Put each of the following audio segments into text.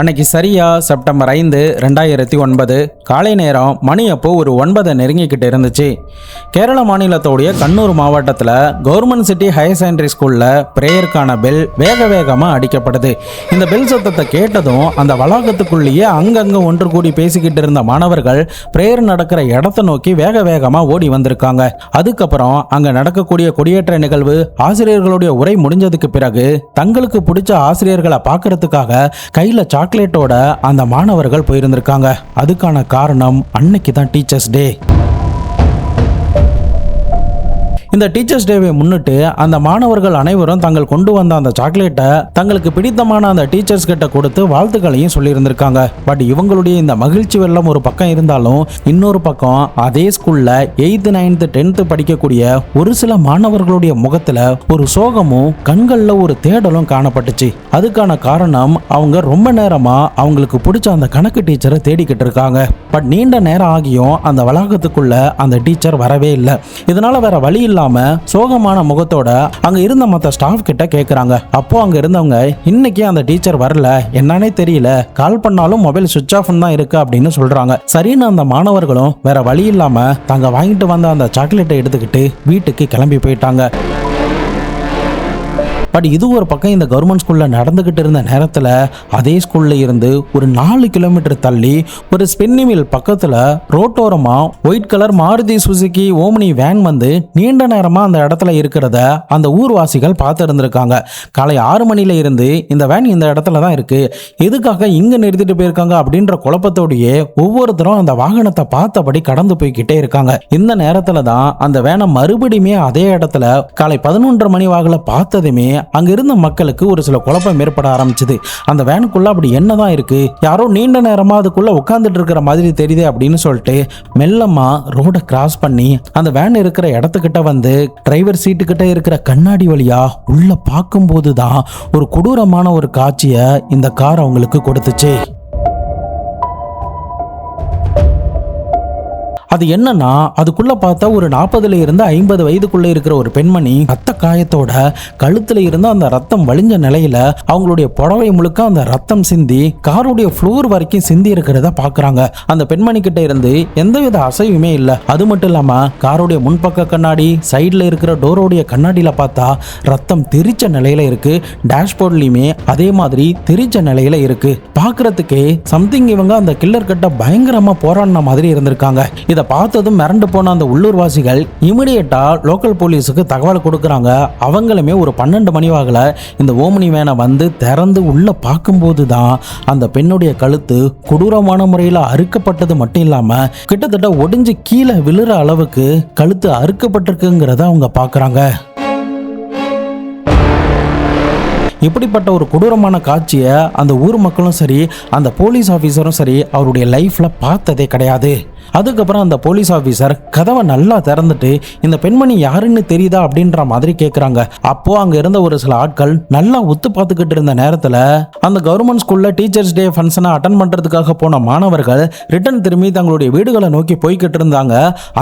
அன்னைக்கு சரியா செப்டம்பர் 5, 2009 காலை நேரம் மணி அப்போ ஒரு 9 நெருங்கிக்கிட்டு இருந்துச்சு. கேரள மாநிலத்தோடைய கண்ணூர் மாவட்டத்தில் கவர்மெண்ட் சிட்டி ஹையர் செகண்டரி ஸ்கூலில் பிரேயருக்கான பெல் வேகமாக அடிக்கப்படுது. இந்த பெல் சத்தத்தை கேட்டதும் அந்த வளாகத்துக்குள்ளேயே அங்கங்கே ஒன்று கூடி பேசிக்கிட்டு இருந்த மாணவர்கள் பிரேயர் நடக்கிற இடத்த நோக்கி வேகமாக ஓடி வந்திருக்காங்க. அதுக்கப்புறம் அங்கே நடக்கக்கூடிய கொடியேற்ற நிகழ்வு, ஆசிரியர்களுடைய உரை முடிஞ்சதுக்கு பிறகு தங்களுக்கு பிடிச்ச ஆசிரியர்களை பார்க்கறதுக்காக கையில் சாக்லேட்டோட அந்த மாணவர்கள் போயிருந்திருக்காங்க. அதுக்கான காரணம் அன்னைக்கு தான் டீச்சர்ஸ் டே. இந்த டீச்சர்ஸ் டேவை முன்னிட்டு அந்த மாணவர்கள் அனைவரும் தாங்கள் கொண்டு வந்த அந்த சாக்லேட்டை தங்களுக்கு பிடித்தமான அந்த டீச்சர்ஸ் கிட்ட கொடுத்து வாழ்த்துக்களையும் சொல்லியிருந்திருக்காங்க. பட் இவங்களுடைய இந்த மகிழ்ச்சி வெள்ளம் ஒரு பக்கம் இருந்தாலும் இன்னொரு பக்கம் அதே ஸ்கூல்ல 8th 9th 10th படிக்கக்கூடிய ஒரு சில மாணவர்களுடைய முகத்துல ஒரு சோகமும் கண்கள்ல ஒரு தேடலும் காணப்பட்டுச்சு. அதுக்கான காரணம் அவங்க ரொம்ப நேரமா அவங்களுக்கு பிடிச்ச அந்த கணக்கு டீச்சரை தேடிக்கிட்டு இருக்காங்க. பட் நீண்ட நேரம் ஆகியும் அந்த வளாகத்துக்குள்ள அந்த டீச்சர் வரவே இல்லை. இதனால வேற வழி இல்லாம சோகமான முகத்தோட அங்க இருந்த மற்ற ஸ்டாஃப் கிட்ட கேக்குறாங்க. அப்போ அங்க இருந்தவங்க, இன்னைக்கு அந்த டீச்சர் வரல, என்னன்னே தெரியல, கால் பண்ணாலும் மொபைல் சுவிட்ச் ஆஃப் தான் இருக்கு அப்படின்னு சொல்றாங்க. சரின்னு அந்த மாணவர்களும் வேற வழி இல்லாம தாங்க வாங்கிட்டு வந்த அந்த சாக்லேட்டை எடுத்துக்கிட்டு வீட்டுக்கு கிளம்பி போயிட்டாங்க. பட் இது ஒரு பக்கம் இந்த கவர்மெண்ட் ஸ்கூலில் நடந்துக்கிட்டு இருந்த நேரத்தில் அதே ஸ்கூலில் இருந்து ஒரு 4 கிலோமீட்டர் தள்ளி ஒரு ஸ்பின்னி மில் பக்கத்தில் ரோட்டோரமாக white colour Maruti Suzuki Omni van வந்து நீண்ட நேரமாக அந்த இடத்துல இருக்கிறத அந்த ஊர்வாசிகள் பார்த்து இருந்திருக்காங்க. காலை 6 மணில இருந்து இந்த வேன் இந்த இடத்துல தான் இருக்கு, எதுக்காக இங்கே நிறுத்திட்டு போயிருக்காங்க அப்படின்ற குழப்பத்தோடையே ஒவ்வொருத்தரும் அந்த வாகனத்தை பார்த்தபடி கடந்து போய்கிட்டே இருக்காங்க. இந்த நேரத்தில் தான் அந்த வேனை மறுபடியுமே அதே இடத்துல காலை 11:30 மணி வாக்கில் பார்த்ததுமே அங்க இருந்த மக்களுக்கு ஒரு சில குழப்பம் ஏற்பட ஆரம்பிச்சது. அந்த வேனுக்குள்ள அப்படி என்னதான் இருக்கு, யாரோ நீண்ட நேரமா அதுக்குள்ள உட்கார்ந்துட்டு இருக்கிற மாதிரி தெரியுது அப்படின்னு சொல்லிட்டு மெல்லமா ரோட கிராஸ் பண்ணி அந்த வேன் இருக்கிற இடத்துக்கிட்ட வந்து டிரைவர் சீட்டு கிட்ட இருக்கிற கண்ணாடி வழியா உள்ள பார்க்கும் போதுதான் ஒரு கொடூரமான ஒரு காட்சியை இந்த கார் அவங்களுக்கு கொடுத்துச்சு. அது என்னன்னா, அதுக்குள்ள பார்த்தா ஒரு 40 இருந்து 50 வயதுக்குள்ள இருக்கிற ஒரு பெண்மணி ரத்த காயத்தோட கழுத்துல இருந்து அந்த ரத்தம் வழிஞ்ச நிலையில அவங்களுடைய புடவை முழுக்க அந்த ரத்தம் சிந்தி காருடைய ஃப்ளோர் வரைக்கும் சிந்தி இருக்கிறத பாக்குறாங்க. அந்த பெண்மணி கிட்ட இருந்து எந்தவித அசைவுமே இல்லை. அது மட்டும் இல்லாம காருடைய முன்பக்க கண்ணாடி, சைட்ல இருக்கிற டோரோடைய கண்ணாடியில பார்த்தா ரத்தம் தெரிச்ச நிலையில இருக்கு. டேஷ்போர்ட்லயுமே அதே மாதிரி தெரிச்ச நிலையில இருக்கு. பாக்குறதுக்கே சம்திங் இவங்க அந்த கில்லர் கிட்ட பயங்கரமா போராடின மாதிரி இருந்திருக்காங்க. இதை பார்த்ததும் மிரண்டு போன அந்த உள்ளூர்வாசிகள் இமிடியேட்டா லோக்கல் போலீஸுக்கு தகவல் கொடுக்குறாங்க. அவங்களுமே ஒரு 12 மணி வாக்கில் இந்த ஓமினி வேனை வந்து திறந்து உள்ள பார்க்கும்போது தான் அந்த பெண்ணுடைய கழுத்து கொடூரமான முறையில் அறுக்கப்பட்டது மட்டும் இல்லாம கிட்டத்தட்ட ஒடிஞ்சு கீழே விழுற அளவுக்கு கழுத்து அறுக்கப்பட்டிருக்குங்கிறத அவங்க பார்க்குறாங்க. இப்படிப்பட்ட ஒரு கொடூரமான காட்சியை அந்த ஊர் மக்களும் சரி, அந்த போலீஸ் ஆஃபீஸரும் சரி அவருடைய லைஃப்ல பார்த்ததே கிடையாது. அதுக்கப்புறம் அந்த போலீஸ் ஆஃபீஸர் கதவை நல்லா திறந்துட்டு இந்த பெண்மணி யாருன்னு தெரியுதா அப்படின்ற மாதிரி கேட்குறாங்க. அப்போ அங்க இருந்த ஒரு சில ஆட்கள் நல்லா ஒத்து பார்த்துக்கிட்டு இருந்த நேரத்தில் அந்த கவர்மெண்ட் ஸ்கூல்ல டீச்சர்ஸ் டே ஃபங்க்ஷனை அட்டன் பண்றதுக்காக போன மாணவர்கள் ரிட்டர்ன் திரும்பி தங்களுடைய வீடுகளை நோக்கி போய்கிட்டு இருந்தாங்க.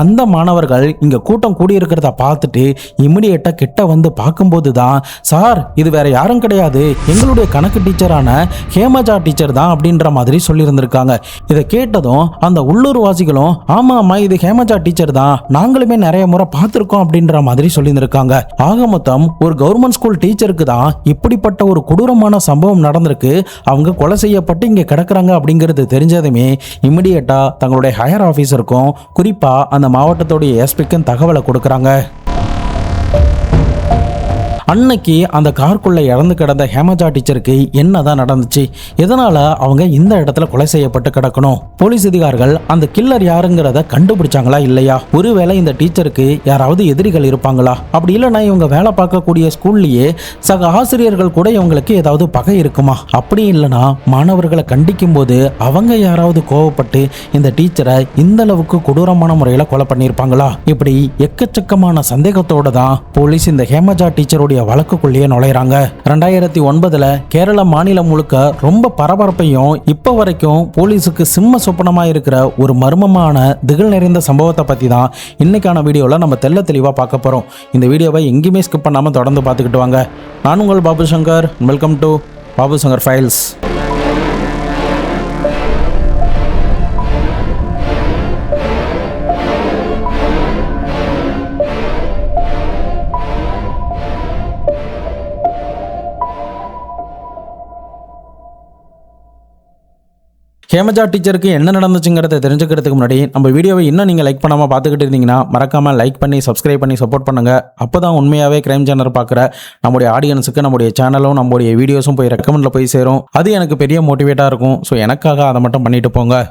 அந்த மாணவர்கள் இங்க கூட்டம் கூடியிருக்கிறத பார்த்துட்டு இமிடியேட்டா கிட்ட வந்து பார்க்கும்போது தான், சார் இது வேற யாரும் கிடையாது, எங்களுடைய கணக்கு டீச்சரான ஹேமஜா டீச்சர் தான் அப்படின்ற மாதிரி சொல்லியிருந்திருக்காங்க. இதை கேட்டதும் அந்த உள்ளூர் வாசிகளும், ஆமா இது ஹேமஜா டீச்சர் தான், நாங்களுமே நிறைய முறை பார்த்திருக்கோம் அப்படின்ற மாதிரி சொல்லியிருந்திருக்காங்க. ஆக மொத்தம் ஒரு கவர்மெண்ட் ஸ்கூல் டீச்சருக்கு தான் இப்படிப்பட்ட ஒரு கொடூரமான சம்பவம் நடந்திருக்கு, அவங்க கொலை செய்யப்பட்டு இங்க கிடக்குறாங்க அப்படிங்கிறது தெரிஞ்சதுமே இமிடியேட்டா தங்களுடைய ஹையர் ஆஃபீஸருக்கும் குறிப்பா அந்த மாவட்டத்துடைய எஸ்பிக்கும் தகவலை கொடுக்குறாங்க. அன்னைக்கு அந்த காருக்குள்ள இறந்து கிடந்த ஹேமஜா டீச்சருக்கு என்னதான் நடந்துச்சு, எதனால அவங்க இந்த இடத்துல கொலை செய்யப்பட்டு கிடக்கணும், போலீஸ் அதிகாரிகள் அந்த கில்லர் யாருங்கிறத கண்டுபிடிச்சாங்களா இல்லையா, ஒருவேளை இந்த டீச்சருக்கு யாராவது எதிரிகள் இருப்பாங்களா, அப்படி இல்லைன்னா இவங்க வேலை பார்க்கக்கூடிய ஸ்கூல்லையே சக ஆசிரியர்கள் கூட இவங்களுக்கு ஏதாவது பகை இருக்குமா, அப்படி இல்லைன்னா மாணவர்களை கண்டிக்கும் போது அவங்க யாராவது கோவப்பட்டு இந்த டீச்சரை இந்த அளவுக்கு கொடூரமான முறையில் கொலை பண்ணியிருப்பாங்களா, இப்படி எக்கச்சக்கமான சந்தேகத்தோட தான் போலீஸ் இந்த ஹேமஜா டீச்சருடைய வழக்குக்குள்ளேயே நுழைறாங்க. 2009 கேரள மாநிலம் முழுக்க ரொம்ப பரபரப்பையும் இப்ப வரைக்கும் போலீஸுக்கு சிம்ம சொப்பனமா இருக்கிற ஒரு மர்மமான திகில் நிறைந்த சம்பவத்தை பத்தி தான் இன்னைக்கான வீடியோல நம்ம தெளிவா பார்க்க போறோம். இந்த வீடியோவை எங்கேயுமே ஸ்கிப் பண்ணாம தொடர்ந்து பார்த்துக்கிட்டு வாங்க. நான் உங்கள் Babu Shankar. Welcome to Babu Shankar files. Hemaja டீச்சருக்கு என்ன நடந்துச்சுங்கிறத தெரிஞ்சுக்கிறதுக்கு முன்னாடி நம்ம வீடியோவை இன்னும் நீங்கள் லைக் பண்ணாமல் பார்த்துக்கிட்டு இருந்தீங்கன்னா மறக்காமல் லைக் பண்ணி சப்ஸ்கிரைப் பண்ணி சப்போர்ட் பண்ணுங்கள். அப்போ தான் உண்மையாகவே கிரைம் சேனல் பார்க்குற நம்முடைய ஆடியன்ஸுக்கு நம்முடைய சேனலும் நம்முடைய வீடியோஸும் போய் ரெக்கமெண்டில் போய் சேரும். அது எனக்கு பெரிய மோட்டிவேட்டாக இருக்கும். ஸோ எனக்காக அதை மட்டும் பண்ணிட்டு போங்க.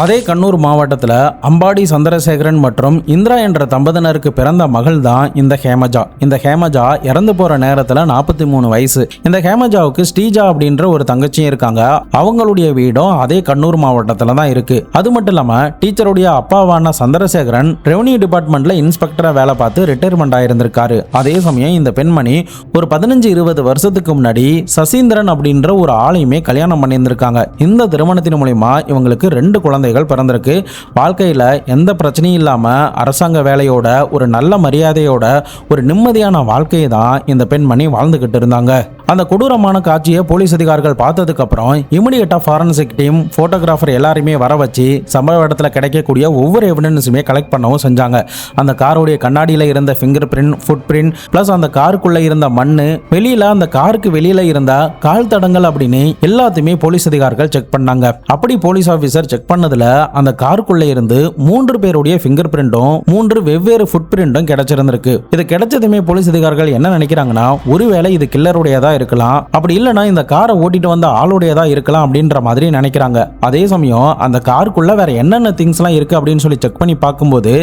அதே கண்ணூர் மாவட்டத்தில் அம்பாடி சந்திரசேகரன் மற்றும் இந்திரா என்ற தம்பதியினருக்கு பிறந்த மகள் தான் இந்த ஹேமஜா. இந்த ஹேமஜா இறந்து போற நேரத்தில் 43 வயசு. இந்த ஹேமஜாவுக்கு ஸ்ரீஜா அப்படின்ற ஒரு தங்கச்சியும் இருக்காங்க. அவங்களுடைய வீடும் அதே கண்ணூர் மாவட்டத்தில் தான் இருக்கு. அது மட்டும் இல்லாம டீச்சருடைய அப்பாவான சந்திரசேகரன் ரெவன்யூ டிபார்ட்மெண்ட்ல இன்ஸ்பெக்டரா வேலை பார்த்து ரிட்டையர்மெண்ட் ஆயிருந்திருக்காரு. அதே சமயம் இந்த பெண்மணி ஒரு 15-20 வருஷத்துக்கு முன்னாடி சசீந்திரன் அப்படின்ற ஒரு ஆளையுமே கல்யாணம் பண்ணியிருந்திருக்காங்க. இந்த திருமணத்தின் மூலமா இவங்களுக்கு 2 குழந்தைகள் பிறந்திருக்கு. வாழ்க்கையில எந்த பிரச்சனையும் இல்லாம அரசாங்க வேலையோட ஒரு நல்ல மரியாதையோட ஒரு நிம்மதியான வாழ்க்கையை தான் இந்த பெண்மணி வாழ்ந்துகிட்டு இருந்தாங்க. அந்த கொடூரமான காட்சியை போலீஸ் அதிகாரிகள் பார்த்ததுக்கு அப்புறம் இமிடியேட்டா ஃபாரன்சிக் டீம், போட்டோகிராஃபர் எல்லாரையுமே வர வச்சு சம்பவ இடத்துல கிடைக்கக்கூடிய ஒவ்வொரு எவிடன்ஸுமே கலெக்ட் பண்ணவும் செஞ்சாங்க. அந்த காருடைய கண்ணாடியில இருந்த finger print, food print, plus அந்த காருக்குள்ள இருந்த மண்ணு, வெளியில அந்த காருக்கு வெளியில இருந்த கால் தடங்கள் அப்படின்னு எல்லாத்தையுமே போலீஸ் அதிகாரிகள் செக் பண்ணாங்க. அப்படி போலீஸ் ஆபீசர் செக் பண்ணதுல அந்த காருக்குள்ள இருந்து 3 பேருடைய ஃபிங்கர் பிரிண்டும் 3 வெவ்வேறு ஃபுட் பிரிண்டும் கிடைச்சிருந்திருக்கு. இது கிடைச்சதுமே போலீஸ் அதிகாரிகள் என்ன நினைக்கிறாங்கன்னா, ஒருவேளை இது கில்லருடையதா இருக்கலாம், அப்படி இல்லைன்னா இந்த காரை ஓட்டிட்டு வந்த ஆளுடையதா இருக்கலாம் அப்படின்ற மாதிரி நினைக்கிறாங்க. அதே சமயம் அந்த காருக்குள்ள வேற என்னென்ன திங்ஸ்லாம் இருக்கு அப்படின்னு சொல்லி செக் பண்ணி பார்க்கும்போது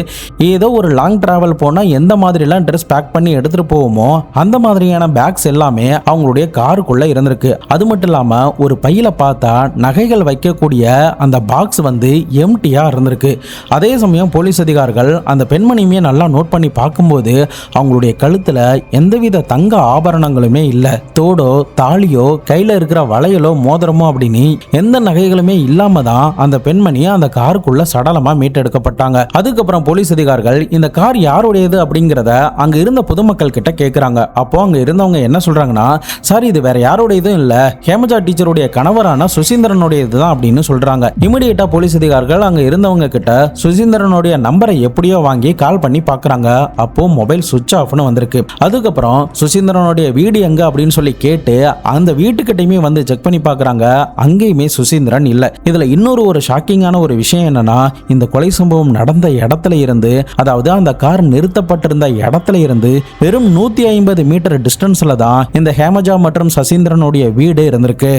ஏதோ ஒரு லாங் டிராவல் போனா எந்த மாதிரிலாம் ட்ரெஸ் பேக் பண்ணி எடுத்துட்டு போவோமோ அந்த மாதிரியான பேக்ஸ் எல்லாமே அவங்களுடைய காருக்குள்ள இருந்திருக்கு. அது மட்டும் இல்லாம ஒரு பையில பார்த்தா நகைகள் வைக்கக்கூடிய அந்த பாக்ஸ் வந்து எம்டியா இருந்திருக்கு. அதே சமயம் போலீஸ் அதிகாரிகள் அந்த பெண்மணியுமே நல்லா நோட் பண்ணி பார்க்கும்போது அவங்களுடைய கழுத்துல எந்தவித தங்க ஆபரணங்களுமே இல்லை. தோடோ தாலியோ கையில இருக்கிற வளையலோ மோதிரமோ அப்படின்னு எந்த நகைகளுமே இல்லாம தான் அந்த பெண்மணி அந்த காருக்குள்ள சடலமா மீட்டெடுக்கப்பட்டாங்க. அதுக்கப்புறம் போலீஸ் அதிகாரிகள் இந்த கார் யாருடையது அப்படிங்கிறத அங்க இருந்த பொதுமக்கள் கிட்ட கேட்கிறாங்க. அப்போ அங்க இருந்தவங்க என்ன சொல்றாங்கன்னா, சார் இது வேற யாருடையதும் இல்ல, ஹேமஜா டீச்சருடைய கணவரான சுசீந்திரனுடையது தான் அப்படின்னு சொல்றாங்க. இமிடியேட்டா போலீஸ் அதிகாரிகள் அங்க இருந்தவங்க கிட்ட சுசீந்திரனுடைய நம்பரை எப்படியோ வாங்கி கால் பண்ணி பாக்குறாங்க. அப்போ மொபைல் சுவிட்ச் ஆஃப்னு வந்திருக்கு. அதுக்கப்புறம் சுசீந்திரனுடைய வீடு எங்க அப்படின்னு சொல்லி கேட்டு அந்த வீட்டுக்கிட்டையுமே வந்து செக் பண்ணி பாக்குறாங்க. அங்கேயுமே சுசீந்திரன் இல்ல. இதுல இன்னொரு ஒரு ஷாக்கிங்கான ஒரு விஷயம் என்னன்னா, இந்த கொலை சம்பவம் நடந்த இடத்துல இருந்து, அதாவது அந்த கார் நிறுத்தப்பட்டிருந்த இடத்துல இருந்து வெறும் 150 மீட்டர் டிஸ்டன்ஸ்ல தான் இந்த ஹேமஜா மற்றும் சசீந்திரனுடைய வீடு இருந்திருக்கு.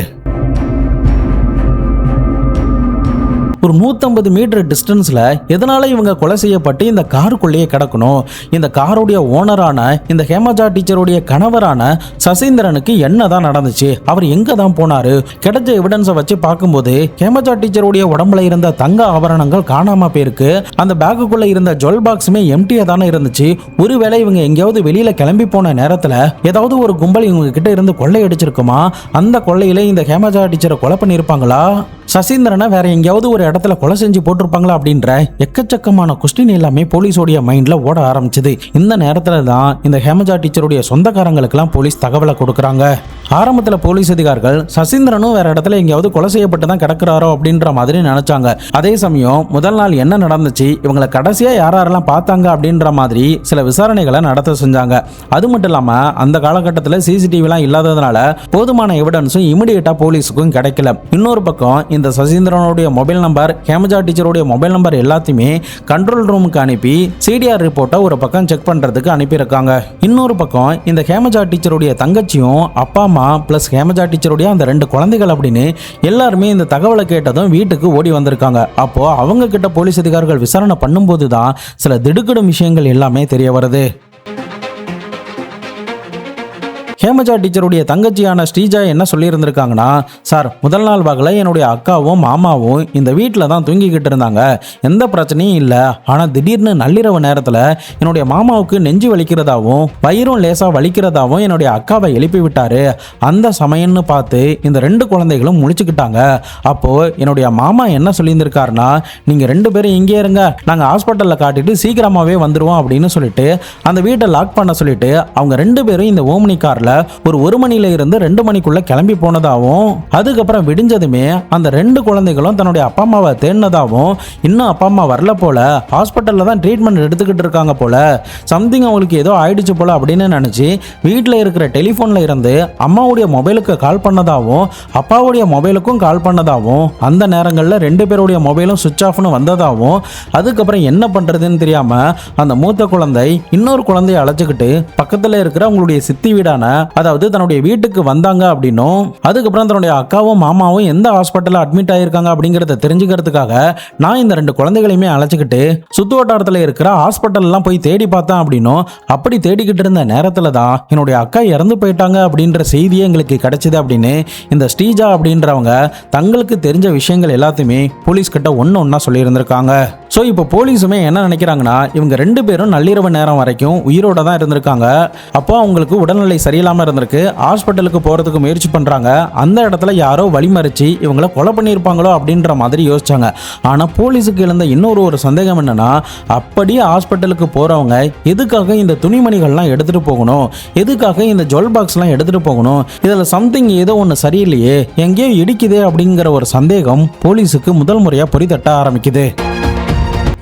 ஒரு 150 மீட்டர் டிஸ்டன்ஸ்ல எதனால இவங்க கொலை செய்யப்பட்டு இந்த காருக்குள்ளேயே கிடக்கணும்? இந்த காருடைய ஓனரான இந்த ஹேமஜா டீச்சருடைய கணவரான சசீந்திரனுக்கு என்னதான் நடந்துச்சு? அவர் எங்க தான் போனாரு? கிடைச்ச எவிடன்ஸை வச்சு பார்க்கும்போது ஹேமஜா டீச்சருடைய உடம்புல இருந்த தங்க ஆபரணங்கள் காணாம போயிருக்கு. அந்த பேக்குக்குள்ள இருந்த ஜுவல் பாக்ஸுமே எம்டியா தானே இருந்துச்சு. ஒருவேளை இவங்க எங்கேயாவது வெளியில கிளம்பி போன நேரத்துல ஏதாவது ஒரு கும்பல் இவங்க கிட்ட இருந்து கொள்ளை அடிச்சிருக்குமா? அந்த கொள்ளையில இந்த ஹேமஜா டீச்சரை கொலை பண்ணிருப்பாங்களா? சசீந்திரனை வேற எங்கேயாவது ஒரு இடத்துல கொலை செஞ்சு போட்டிருப்பாங்களா அப்படின்ற எக்கச்சக்கமான கொஸ்டின் எல்லாமே போலீஸோடைய மைண்ட்ல ஓட ஆரம்பிச்சது. இந்த நேரத்துல தான் இந்த ஹேமஜா டீச்சருடைய சொந்தக்காரங்களுக்கெல்லாம் போலீஸ் தகவலை கொடுக்குறாங்க. ஆரம்பத்துல போலீஸ் அதிகாரிகள் சசீந்திரனும் வேற இடத்துல எங்கேயாவது கொலை செய்யப்பட்டு தான் கிடக்குறாரோ அப்படின்ற மாதிரி நினைச்சாங்க. அதே சமயம் முதல் நாள் என்ன நடந்துச்சு, இவங்களை கடைசியா யாரெல்லாம் பார்த்தாங்க அப்படின்ற மாதிரி சில விசாரணைகளை நடத்த செஞ்சாங்க. அது மட்டும் இல்லாம அந்த காலகட்டத்தில் சிசிடிவிலாம் இல்லாததுனால போதுமான எவிடன்ஸும் இமிடியேட்டா போலீஸுக்கும் கிடைக்கல. இன்னொரு பக்கம் இந்த சசீந்திரனுடைய மொபைல் நம்பர், ஹேமஜா டீச்சருடைய மொபைல் நம்பர் எல்லாத்தையுமே கண்ட்ரோல் ரூமுக்கு அனுப்பி சிடிஆர் ரிப்போர்ட்டை ஒரு பக்கம் செக் பண்றதுக்கு அனுப்பியிருக்காங்க. இன்னொரு பக்கம் இந்த ஹேமஜா டீச்சருடைய தங்கச்சியும் அப்பா அம்மா பிளஸ் ஹேமஜா டீச்சருடைய அந்த 2 குழந்தைகள் அப்படின்னு எல்லாருமே இந்த தகவலை கேட்டதும் வீட்டுக்கு ஓடி வந்திருக்காங்க. அப்போ அவங்க கிட்ட போலீஸ் அதிகாரிகள் விசாரணை பண்ணும்போது தான் சில திடுக்கிடும் விஷயங்கள் எல்லாமே தெரிய வருது. ஹேமஜா டீச்சருடைய தங்கச்சியான ஸ்ரீஜா என்ன சொல்லியிருந்திருக்காங்கன்னா, சார் முதல் நாள் வாக்கில் என்னுடைய அக்காவும் மாமாவும் இந்த வீட்டில் தான் தூங்கிக்கிட்டு இருந்தாங்க, எந்த பிரச்சனையும் இல்லை. ஆனால் திடீர்னு நள்ளிரவு நேரத்தில் என்னுடைய மாமாவுக்கு நெஞ்சு வலிக்கிறதாவும் வயிறும் லேசாக வலிக்கிறதாவும் என்னுடைய அக்காவை எழுப்பி விட்டாரு. அந்த சமயம்னு பார்த்து இந்த 2 குழந்தைகளும் முழிச்சுக்கிட்டாங்க. அப்போது என்னுடைய மாமா என்ன சொல்லியிருந்திருக்காருன்னா, நீங்கள் 2 பேரும் இங்கே இருங்க, நாங்கள் ஹாஸ்பிட்டலில் காட்டிட்டு சீக்கிரமாகவே வந்துடுவோம் அப்படின்னு சொல்லிட்டு அந்த வீட்டை லாக் பண்ண சொல்லிட்டு அவங்க 2 பேரும் இந்த ஓம்னி காரில் ஒரு 1 மணில இருந்து 2 மணிக்குள்ள கிளம்பி போனதாகவும் அதுக்கப்புறம் விடிஞ்சதுமே அந்த 2 குழந்தைகளும் தன்னுடைய அப்பா அம்மாவை தேடினதாகவும் இன்னும் அப்பா அம்மா வரல போல, ஹாஸ்பிட்டல்ல தான் ட்ரீட்மெண்ட் எடுத்துக்கிட்டு இருக்காங்க போல, சம்திங் அவங்களுக்கு ஏதோ ஆயிடுச்சு போல அப்படின்னு நினைச்சு வீட்டில் இருக்கிற டெலிஃபோன்ல இருந்து அம்மாவுடைய மொபைலுக்கு கால் பண்ணதாகவும் அப்பாவுடைய மொபைலுக்கும் கால் பண்ணதாகவும் அந்த நேரங்களில் 2 பேருடைய மொபைலும் சுவிட்ச் ஆஃப்னு வந்ததாகவும் அதுக்கப்புறம் என்ன பண்றதுன்னு தெரியாம அந்த மூத்த குழந்தை இன்னொரு குழந்தையை அழைச்சிக்கிட்டு பக்கத்துல இருக்கிற அவங்களுடைய சித்தி வீடான, அதாவது தன்னுடைய வீட்டுக்கு வந்தாங்க அப்படின்னும் அதுக்கப்புறம் தன்னுடைய அக்காவும் மாமாவும் எந்த ஹாஸ்பிட்டல்ல அட்மிட் ஆயிருக்காங்க அப்படிங்கறத தெரிஞ்சுக்கிறதுக்காக நான் இந்த 2 குழந்தைகளையுமே அழைச்சிக்கிட்டு சுத்து வட்டாரத்தில் இருக்கிற ஹாஸ்பிட்டல் எல்லாம் போய் தேடி பார்த்தேன் அப்படின்னும், அப்படி தேடிக்கிட்டு இருந்த நேரத்துல தான் என்னுடைய அக்கா இறந்து போயிட்டாங்க அப்படின்ற செய்தியே எங்களுக்கு கிடைச்சது அப்படின்னு இந்த ஸ்ரீஜா அப்படின்றவங்க தங்களுக்கு தெரிஞ்ச விஷயங்கள் எல்லாத்தையுமே போலீஸ் கிட்ட ஒன்னா சொல்லி இருந்திருக்காங்க. ஸோ இப்போ போலீஸுமே என்ன நினைக்கிறாங்கன்னா, இவங்க 2 பேரும் நள்ளிரவு நேரம் வரைக்கும் உயிரோட தான் இருந்திருக்காங்க. அப்போ அவங்களுக்கு உடல்நிலை சரியில்லாமல் இருந்திருக்கு. ஹாஸ்பிட்டலுக்கு போகிறதுக்கு முயற்சி பண்ணுறாங்க. அந்த இடத்துல யாரோ வழிமறிச்சு இவங்கள கொலை பண்ணியிருப்பாங்களோ அப்படின்ற மாதிரி யோசிச்சாங்க. ஆனால் போலீஸுக்கு எழுந்த இன்னொரு சந்தேகம் என்னன்னா, அப்படியே ஹாஸ்பிட்டலுக்கு போகிறவங்க எதுக்காக இந்த துணிமணிகள்லாம் எடுத்துகிட்டு போகணும், எதுக்காக இந்த ஜுவல் பாக்ஸ்லாம் எடுத்துகிட்டு போகணும், இதில் சம்திங் ஏதோ ஒன்று சரியில்லையே, எங்கேயோ இடிக்குதே அப்படிங்கிற ஒரு சந்தேகம் போலீஸுக்கு முதல் முறையாக பொறித்தட்ட ஆரம்பிக்குது.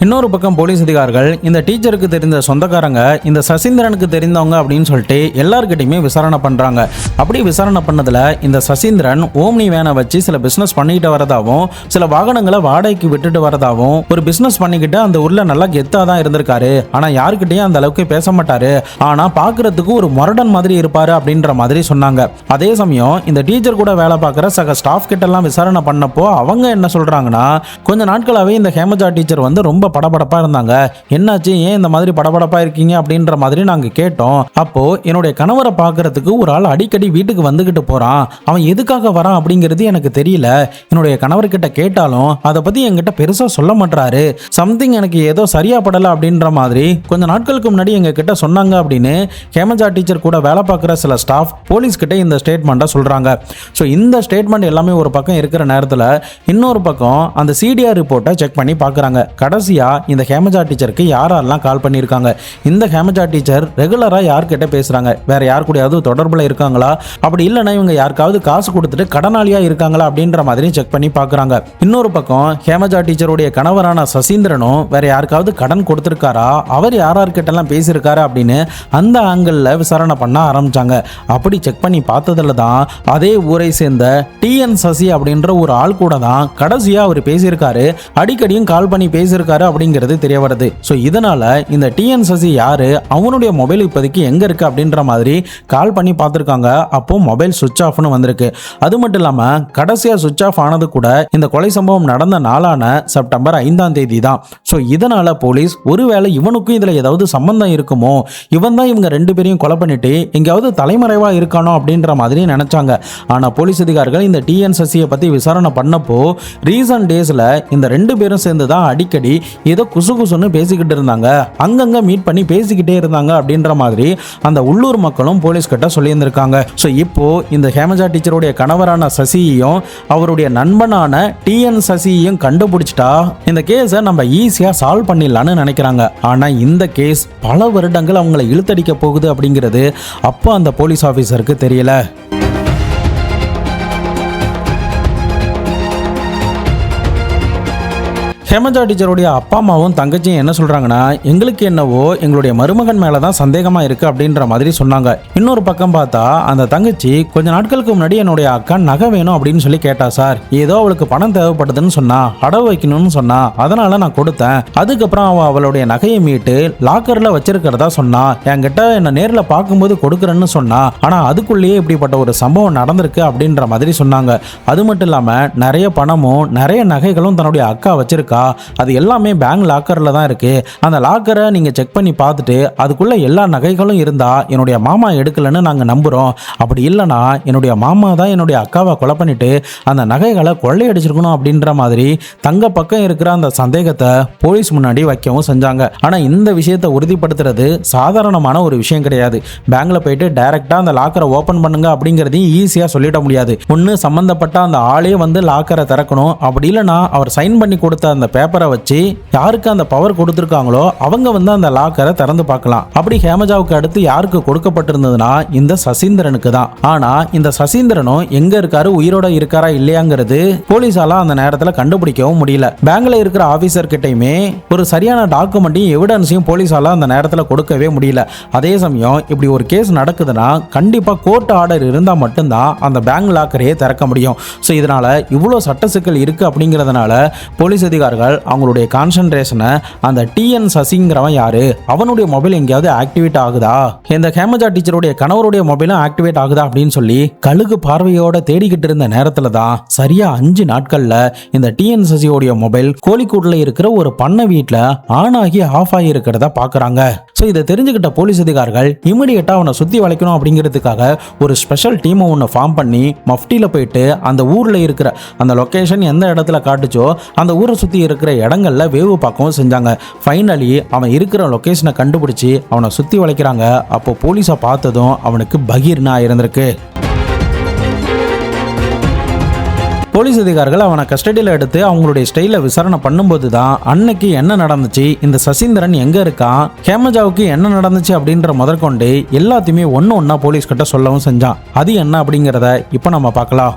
இன்னொரு பக்கம் போலீஸ் அதிகாரிகள் இந்த டீச்சருக்கு தெரிந்த சொந்தக்காரங்க இந்த சசீந்திரனுக்கு தெரிந்தவங்க அப்படின்னு சொல்லிட்டு எல்லார்கிட்டையுமே விசாரணை பண்றாங்க. அப்படி விசாரணை பண்ணதுல இந்த சசீந்திரன் ஓம்னி வேனை வச்சு சில பிசினஸ் பண்ணிக்கிட்டு வரதாவும், சில வாகனங்களை வாடகைக்கு விட்டுட்டு வரதாவும், ஒரு பிசினஸ் பண்ணிக்கிட்டு அந்த ஊர்ல நல்லா கெத்தா தான் இருந்திருக்காரு. ஆனா யாருக்கிட்டையும் அந்த அளவுக்கு பேச மாட்டாரு, ஆனா பாக்குறதுக்கு ஒரு முரடன் மாதிரி இருப்பாரு அப்படின்ற மாதிரி சொன்னாங்க. அதே சமயம் இந்த டீச்சர் கூட வேலை பார்க்குற சக ஸ்டாஃப் கிட்ட எல்லாம் விசாரணை பண்ணப்போ அவங்க என்ன சொல்றாங்கன்னா, கொஞ்ச நாட்களாவே இந்த ஹேமஜா டீச்சர் வந்து ரொம்ப படபடப்பா இருந்தாங்க, என்னாச்சு, ஏன் இந்த மாதிரி படபடப்பா இருக்கீங்க அப்படின்ற மாதிரி நாங்க கேட்டோம். அப்போ என்னுடைய கணவரை பார்க்கறதுக்கு ஒரு ஆள் அடிக்கடி வீட்டுக்கு வந்துகிட்டு போறான், அவன் எதுக்காக வரான் அப்படிங்கிறது எனக்கு தெரியல, என்னுடைய கணவர்கிட்ட கேட்டாலும் அதை பத்தி என்கிட்ட பெருசா சொல்ல மாட்டாரு, சம்திங் எனக்கு ஏதோ சரியா படல அப்படின்ற மாதிரி கொஞ்ச நாட்களுக்கு முன்னாடி எங்க கிட்ட சொன்னாங்க அப்படின்னு ஹேமஜா டீச்சர் கூட வேலை பார்க்குற சில ஸ்டாஃப் போலீஸ் கிட்ட இந்த ஸ்டேட்மெண்ட்டை சொல்றாங்க. ஸோ இந்த ஸ்டேட்மெண்ட் எல்லாமே ஒரு பக்கம் இருக்கிற நேரத்தில் இன்னொரு பக்கம் அந்த சிடிஆர் ரிப்போர்ட்டை செக் பண்ணி பார்க்குறாங்க. கடைசியா இந்த ஹேமஜா டீச்சருக்கு யாரெல்லாம் கால் பண்ணியிருக்காங்க, இந்த ஹேமஜா டீச்சர் ரெகுலராக யார்கிட்ட பேசுறாங்க, வேற யார் கூடயாவது தொடர்பில் இருக்காங்களா, அப்படி இல்லைன்னா இவங்க யாருக்காவது காசு கொடுத்துட்டு கடனாளியா இருக்காங்களா அப்படின்ற மாதிரி செக் பண்ணி பார்க்குறாங்க. இன்னொரு பக்கம் ஹேமஜா டீச்சருடைய கணவரான சசீந்திரனும் வேற யாருக்காவது கடன் கொடுத்துருக்காரா, அவர் யார்கிட்டலாம் பேசியிருக்காரு அப்படின்னு அந்த ஆங்கிளில் விசாரணை பண்ண ஆரம்பிச்சாங்க. அப்படி செக் பண்ணி பார்த்ததுல தான் அதே ஊரை சேர்ந்த டிஎன் சசி அப்படின்ற ஒரு ஆள் கூட தான் கடைசியா அவர் பேசியிருக்காரு, அடிக்கடியும் கால் பண்ணி பேசியிருக்காரு அப்படிங்கிறது தெரிய வருது. ஸோ இதனால இந்த டிஎன் சசி யாரு, அவனுடைய மொபைல் இப்போதைக்கு எங்க இருக்கு அப்படின்ற மாதிரி கால் பண்ணி பார்த்துருக்காங்க. அப்போ மொபைல் சுவிட்ச் ஆஃப்னு வந்திருக்கு. அது மட்டும் இல்லாம கடைசியா சுவிட்ச் ஆஃப் ஆனது கூட இந்த கொலை சம்பவம் நடந்த நாளான செப்டம்பர் 5ஆம் தேதி தான். ஸோ இதனால போலீஸ் ஒருவேளை இவனுக்கும் இதுல ஏதாவது சம்பந்தம் இருக்குமோ, இவன் தான் இவங்க 2 பேரையும் கொலை பண்ணிட்டு எங்கேயாவது தலைமறைவா இருக்கானோ அப்படின்ற மாதிரி நினைச்சாங்க. ஆனா போலீஸ் அதிகாரிகள் இந்த டிஎன் சசியை பத்தி விசாரணை பண்ணப்போ ரீசன்ட் டேஸ்ல இந்த 2 பேரும் சேர்ந்து தான் அடிக்கடி ஏதோ குசுகுசுன்னு பேசிக்கிட்டு இருந்தாங்க, அங்கங்க மீட் பண்ணி பேசிக்கிட்டே இருந்தாங்க அப்படின்ற மாதிரி அந்த உள்ளூர் மக்களும் போலீஸ் கிட்ட சொல்லியிருந்திருக்காங்க. ஸோ இப்போ இந்த ஹேமஜா டீச்சருடைய கணவரான சசியையும் அவருடைய நண்பனான டிஎன் சசியையும் கண்டுபிடிச்சிட்டா இந்த கேஸை நம்ம ஈஸியா சால்வ் பண்ணிடலான்னு நினைக்கிறாங்க. ஆனா இந்த கேஸ் பல வருடங்கள் அவங்களை இழுத்தடிக்க போகுது அப்படிங்கிறது அப்போ அந்த போலீஸ் ஆஃபீஸருக்கு தெரியல. ஹேமஜா டீச்சருடைய அப்பா அம்மாவும் தங்கச்சியும் என்ன சொல்றாங்கன்னா, எங்களுக்கு என்னவோ எங்களுடைய மருமகன் மேல தான் சந்தேகமா இருக்கு அப்படின்ற மாதிரி சொன்னாங்க. இன்னொரு பக்கம் பார்த்தா அந்த தங்கச்சி கொஞ்ச நாட்களுக்கு முன்னாடி என்னுடைய அக்கா நகை வேணும் அப்படின்னு சொல்லி கேட்டா சார், ஏதோ அவளுக்கு பணம் தேவைப்படுதுன்னு சொன்னா, அடவு வைக்கணும்னு சொன்னா, அதனால நான் கொடுத்தேன். அதுக்கப்புறம் அவளுடைய நகையை மீட்டு லாக்கர்ல வச்சிருக்கிறதா சொன்னா, என்கிட்ட என்ன நேரில் பார்க்கும்போது கொடுக்குறேன்னு சொன்னா, ஆனா அதுக்குள்ளேயே இப்படிப்பட்ட ஒரு சம்பவம் நடந்திருக்கு அப்படின்ற மாதிரி சொன்னாங்க. அது மட்டும் இல்லாம நிறைய பணமும் நிறைய நகைகளும் தன்னுடைய அக்கா வச்சிருக்கா, அது எல்லாமே பேங்க் லாக்கர்ல தான் இருக்கு. அந்த லாக்கரை நீங்க செக் பண்ணி பார்த்துட்டு அதுக்குள்ள எல்லா நகைகளும் இருந்தா என்னுடைய மாமா எடுக்கலன்னு நாங்க நம்புறோம், அப்படி இல்லைன்னா என்னுடைய மாமா தான் என்னுடைய அக்காவை கொலை பண்ணிட்டு அந்த நகைகளை கொள்ளையடிச்சிருக்கணும் அப்படின்ற மாதிரி தங்க பக்கம் இருக்கிற அந்த சந்தேகத்தை போலீஸ் முன்னாடி வைக்கவும் செஞ்சாங்க. ஆனா இந்த விஷயத்தை உறுதிப்படுத்துறது சாதாரணமான ஒரு விஷயம் கிடையாது. பேங்க்ல போயிட்டு டைரக்டா அந்த லாக்கரை ஓபன் பண்ணுங்க அப்படிங்கறதையும் ஈஸியா சொல்லிட முடியாது. ஒன்னு சம்பந்தப்பட்ட அந்த ஆளே வந்து லாக்கரை திறக்கணும், அப்படி இல்லைன்னா அவர் சைன் பண்ணி கொடுத்த அந்த பேப்பரை வச்சு யாருக்கு அந்த பவர் கொடுத்துருக்காங்களோ அவங்க வந்து அந்த லாக்கரை திறந்து பார்க்கலாம். அப்படி ஹேமஜாவுக்கு அடுத்து யாருக்கு கொடுக்கப்பட்டிருந்ததுன்னா இந்த சசீந்திரனுக்கு தான். ஆனா இந்த சசீந்திரனும் எங்க இருக்காரு, உயிரோட இருக்காரா இல்லையாங்கிறது போலீஸால அந்த நேரத்தில் கண்டுபிடிக்கவும் முடியல. பேங்க்ல இருக்கிற ஆபீசர் கிட்டையுமே ஒரு சரியான டாக்குமெண்ட்டையும் எவிடன்ஸையும் போலீஸால அந்த நேரத்தில் கொடுக்கவே முடியல. அதே சமயம் இப்படி ஒரு கேஸ் நடக்குதுன்னா கண்டிப்பா கோர்ட் ஆர்டர் இருந்தா மட்டும்தான் அந்த பேங்க் லாக்கரையே திறக்க முடியும். ஸோ இதனால இவ்வளோ சட்ட சிக்கல் இருக்கு அப்படிங்கிறதுனால போலீஸ் அதிகாரிகள் அவங்களுடைய கான்சன்ட்ரேஷனை அந்த டிஎன் சசிங்கிறவன் யாரு, அவனுடைய மொபைல் எங்கேயாவது ஆக்டிவேட் ஆகுதா, இந்த ஹேமஜா டீச்சருடைய கணவருடைய மொபைலும் ஆக்டிவேட் ஆகுதா அப்படின்னு சொல்லி கழுகு பார்வையோட தேடிக்கிட்டு இருந்த நேரத்தில் தான் சரியா 5 நாட்கள்ல இந்த டிஎன் சசியோடைய மொபைல் கோழிக்கூட்ல இருக்கிற ஒரு பண்ணை வீட்டில் ஆன் ஆகி ஆஃப் ஆகி இருக்கிறத பாக்குறாங்க. ஸோ இதை தெரிஞ்சுக்கிட்ட போலீஸ் அதிகாரிகள் இமிடியேட்டா அவனை சுத்தி வளைக்கணும் அப்படிங்கிறதுக்காக ஒரு ஸ்பெஷல் டீமை ஒன்று ஃபார்ம் பண்ணி மஃப்டியில போயிட்டு அந்த ஊர்ல இருக்கிற அந்த லொகேஷன் எந்த இடத்துல காட்டுச்சோ அந்த ஊரை சுத்தி இருக்கிற இடங்கள்ல வேவு பார்க்கவும் செஞ்சாங்க. ஃபைனலி அவன் இருக்கிற லொகேஷனை கண்டுபிடிச்சு அவனை சுத்தி வளைக்கிறாங்க. அப்போ போலீஸை பார்த்ததும் அவனுக்கு பகீர்னா இருந்திருக்கு. போலீஸ் அதிகாரிகள் அவனை கஸ்டடியில் எடுத்து அவங்களுடைய ஸ்டைலில் விசாரணை பண்ணும்போது தான் அன்னைக்கு என்ன நடந்துச்சு, இந்த சசீந்திரன் எங்க இருக்கான், ஹேமஜாவுக்கு என்ன நடந்துச்சு அப்படின்ற முதற்கொண்டு எல்லாத்தையுமே ஒன்னா போலீஸ் கிட்ட சொல்லவும் செஞ்சான். அது என்ன அப்படிங்கிறத இப்போ நம்ம பார்க்கலாம்.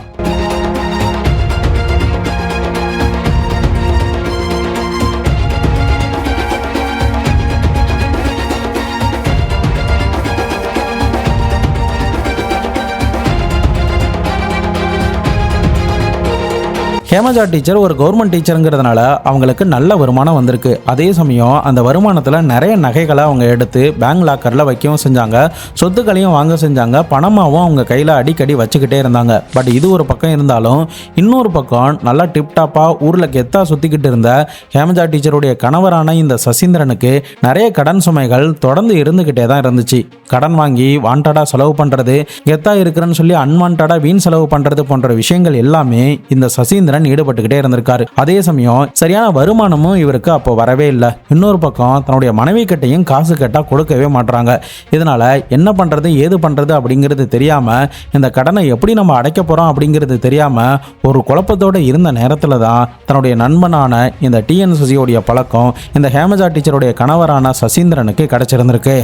ஹேமஜா டீச்சர் ஒரு கவர்மெண்ட் டீச்சருங்கிறதுனால அவங்களுக்கு நல்ல வருமானம் வந்திருக்கு. அதே சமயம் அந்த வருமானத்தில் நிறைய நகைகளை அவங்க எடுத்து பேங்க் லாக்கரில் வைக்கவும் செஞ்சாங்க, சொத்துக்களையும் வாங்க செஞ்சாங்க, பணமாகவும் அவங்க கையில் அடிக்கடி வச்சுக்கிட்டே இருந்தாங்க. பட் இது ஒரு பக்கம் இருந்தாலும் இன்னொரு பக்கம் நல்லா டிப்டாப்பாக ஊரில் கெத்தாக சுற்றிக்கிட்டு இருந்த ஹேமஜா டீச்சருடைய கணவரான இந்த சசீந்திரனுக்கு நிறைய கடன் சுமைகள் தொடர்ந்து இருந்துக்கிட்டே தான் இருந்துச்சு. கடன் வாங்கி வாண்டடாக செலவு பண்ணுறது, கெத்தாக இருக்கிறேன்னு சொல்லி அன்வான்டாக வீண் செலவு பண்ணுறது போன்ற விஷயங்கள் எல்லாமே இந்த சசீந்திரன் ஈடுபட்டுக்கிட்டே இருந்திருக்காரு. அதே சமயம் சரியான வருமானமும் இவருக்கு அப்போ வரவே இல்லை. இன்னொரு பக்கம் தன்னுடைய மனைவி கிட்டையும் காசு கேட்டா கொடுக்கவே மாட்டாங்க. இதனால என்ன பண்றது ஏது பண்றது அப்படிங்கிறது தெரியாம இந்த கடனை எப்படி நம்ம அடைக்க போறோம் அப்படிங்கிறது தெரியாம ஒரு குழப்பத்தோட இருந்த நேரத்துல தான் தன்னுடைய நண்பனான இந்த டிஎன்சிசியோடைய பழக்கம் இந்த ஹேமஜா டீச்சருடைய கணவரான சசீந்திரனுக்கு கிடைச்சிருந்திருக்கு.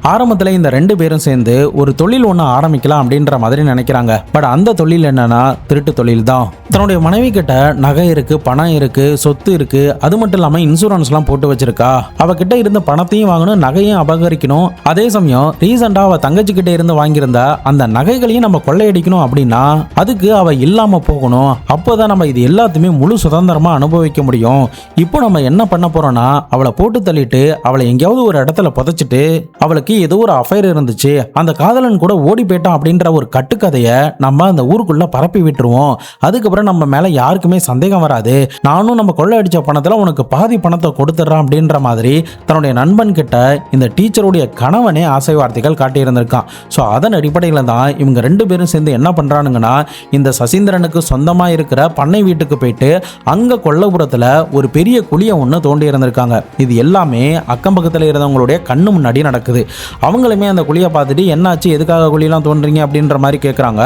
ஆரம்பத்தில் இந்த 2 பேரும் சேர்ந்து ஒரு தொழில் ஒன்று ஆரம்பிக்கலாம் அப்படின்ற மாதிரி நினைக்கிறாங்க. பட் அந்த தொழில் என்னன்னா திருட்டு தொழில் தான். தன்னுடைய மனைவி கிட்ட நகை இருக்கு, பணம் இருக்கு, சொத்து இருக்கு, அது மட்டும் இல்லாமல் இன்சூரன்ஸ்லாம் போட்டு வச்சிருக்கா. அவகிட்ட இருந்த பணத்தையும் வாங்கணும், நகையும் அபகரிக்கணும். அதே சமயம் ரீசெண்டா அவ தங்கச்சி கிட்ட இருந்து வாங்கியிருந்த அந்த நகைகளையும் நம்ம கொள்ளையடிக்கணும் அப்படின்னா அதுக்கு அவ இல்லாம போகணும். அப்போதான் நம்ம இது எல்லாத்தையுமே முழு சுதந்திரமா அனுபவிக்க முடியும். இப்போ நம்ம என்ன பண்ண போறோம்னா அவளை போட்டு தள்ளிட்டு அவளை எங்கேயாவது ஒரு இடத்துல புதைச்சிட்டு அவளுக்கு ஏதோ ஒரு அஃபைர் இருந்துச்சு, அந்த காதலன் கூட ஓடி போயிட்டான் அப்படின்ற ஒரு கட்டுக்கதையை நம்ம அந்த ஊருக்குள்ள பரப்பி விட்டுருவோம். அதுக்கப்புறம் நம்ம மேல யாருக்குமே சந்தேகம் வராது. நானும் நம்ம கொள்ளை அடிச்ச பணத்துல உனக்கு பாதி பணத்தை கொடுத்துட்றான் அப்படின்ற மாதிரி தன்னுடைய நண்பன் கிட்ட இந்த டீச்சருடைய கணவனே ஆசை வார்த்தைகள் காட்டியிருந்திருக்கான். ஸோ அதன் அடிப்படையில் தான் இவங்க 2 பேரும் சேர்ந்து என்ன பண்றானுங்கன்னா இந்த சசீந்திரனுக்கு சொந்தமா இருக்கிற பண்ணை வீட்டுக்கு போயிட்டு அங்க கொல்லப்புறத்துல ஒரு பெரிய குழியை ஒன்று தோண்டி இருந்திருக்காங்க. இது எல்லாமே அக்கம் பக்கத்தில் இருந்தவங்களுடைய கண்ணு முன்னாடி நடக்குது. அவங்களுமே அந்த குழியை பார்த்துட்டு என்னாச்சு, எதுக்காக குழியெல்லாம் தோன்றீங்க அப்படின்ற மாதிரி கேட்குறாங்க.